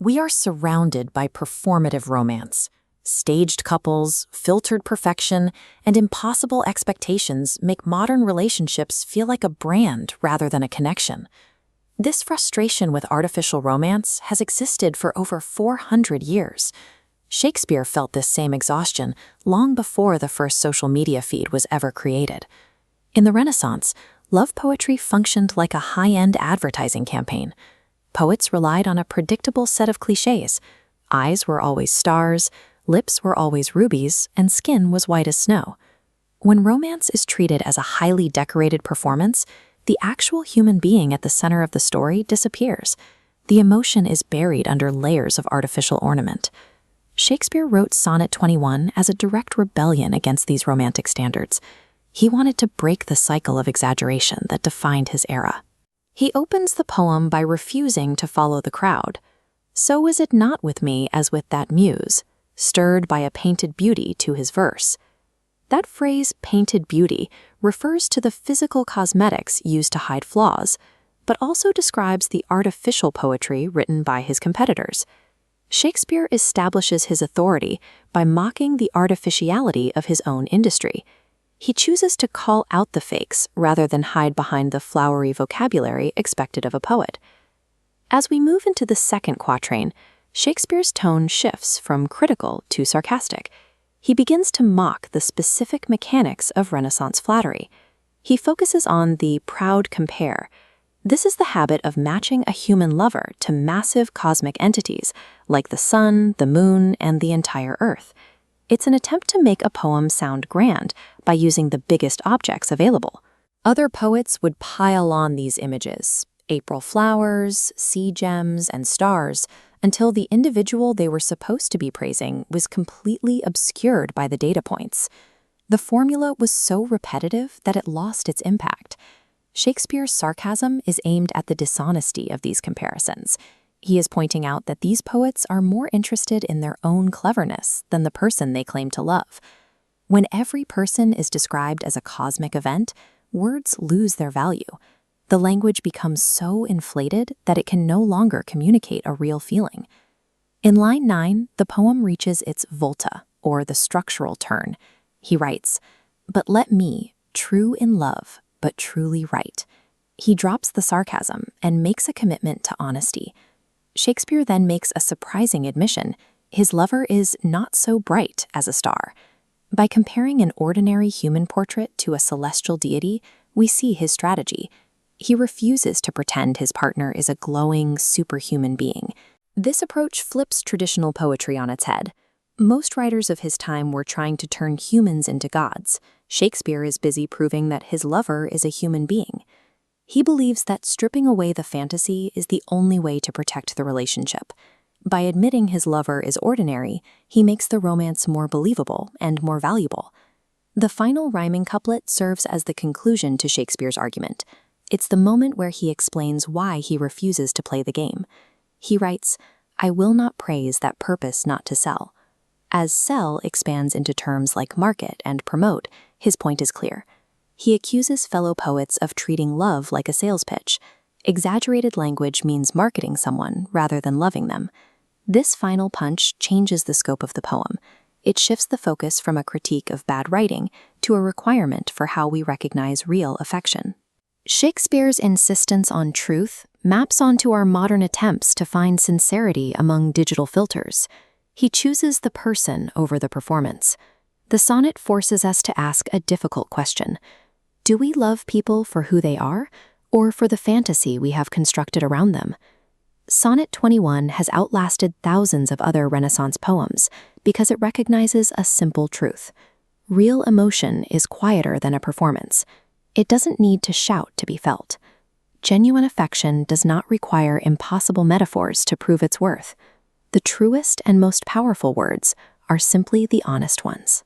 We are surrounded by performative romance. Staged couples, filtered perfection, and impossible expectations make modern relationships feel like a brand rather than a connection. This frustration with artificial romance has existed for over 400 years. Shakespeare felt this same exhaustion long before the first social media feed was ever created. In the Renaissance, love poetry functioned like a high-end advertising campaign. Poets relied on a predictable set of clichés. Eyes were always stars, lips were always rubies, and skin was white as snow. When romance is treated as a highly decorated performance, the actual human being at the center of the story disappears. The emotion is buried under layers of artificial ornament. Shakespeare wrote Sonnet 21 as a direct rebellion against these romantic standards. He wanted to break the cycle of exaggeration that defined his era. He opens the poem by refusing to follow the crowd. "So is it not with me as with that muse, stirred by a painted beauty to his verse." That phrase, painted beauty, refers to the physical cosmetics used to hide flaws, but also describes the artificial poetry written by his competitors. Shakespeare establishes his authority by mocking the artificiality of his own industry. He chooses to call out the fakes rather than hide behind the flowery vocabulary expected of a poet. As we move into the second quatrain, Shakespeare's tone shifts from critical to sarcastic. He begins to mock the specific mechanics of Renaissance flattery. He focuses on the proud compare. This is the habit of matching a human lover to massive cosmic entities like the sun, the moon, and the entire earth. It's an attempt to make a poem sound grand by using the biggest objects available. Other poets would pile on these images, April flowers, sea gems, and stars, until the individual they were supposed to be praising was completely obscured by the data points. The formula was so repetitive that it lost its impact. Shakespeare's sarcasm is aimed at the dishonesty of these comparisons. He is pointing out that these poets are more interested in their own cleverness than the person they claim to love. When every person is described as a cosmic event, words lose their value. The language becomes so inflated that it can no longer communicate a real feeling. In line 9, the poem reaches its volta, or the structural turn. He writes, "But let me, true in love, but truly right." He drops the sarcasm and makes a commitment to honesty. Shakespeare then makes a surprising admission. His lover is not so bright as a star. By comparing an ordinary human portrait to a celestial deity, we see his strategy. He refuses to pretend his partner is a glowing, superhuman being. This approach flips traditional poetry on its head. Most writers of his time were trying to turn humans into gods. Shakespeare is busy proving that his lover is a human being. He believes that stripping away the fantasy is the only way to protect the relationship. By admitting his lover is ordinary, he makes the romance more believable and more valuable. The final rhyming couplet serves as the conclusion to Shakespeare's argument. It's the moment where he explains why he refuses to play the game. He writes, "I will not praise that purpose not to sell." As sell expands into terms like market and promote, his point is clear. He accuses fellow poets of treating love like a sales pitch. Exaggerated language means marketing someone rather than loving them. This final punch changes the scope of the poem. It shifts the focus from a critique of bad writing to a requirement for how we recognize real affection. Shakespeare's insistence on truth maps onto our modern attempts to find sincerity among digital filters. He chooses the person over the performance. The sonnet forces us to ask a difficult question. Do we love people for who they are, or for the fantasy we have constructed around them? Sonnet 21 has outlasted thousands of other Renaissance poems because it recognizes a simple truth. Real emotion is quieter than a performance. It doesn't need to shout to be felt. Genuine affection does not require impossible metaphors to prove its worth. The truest and most powerful words are simply the honest ones.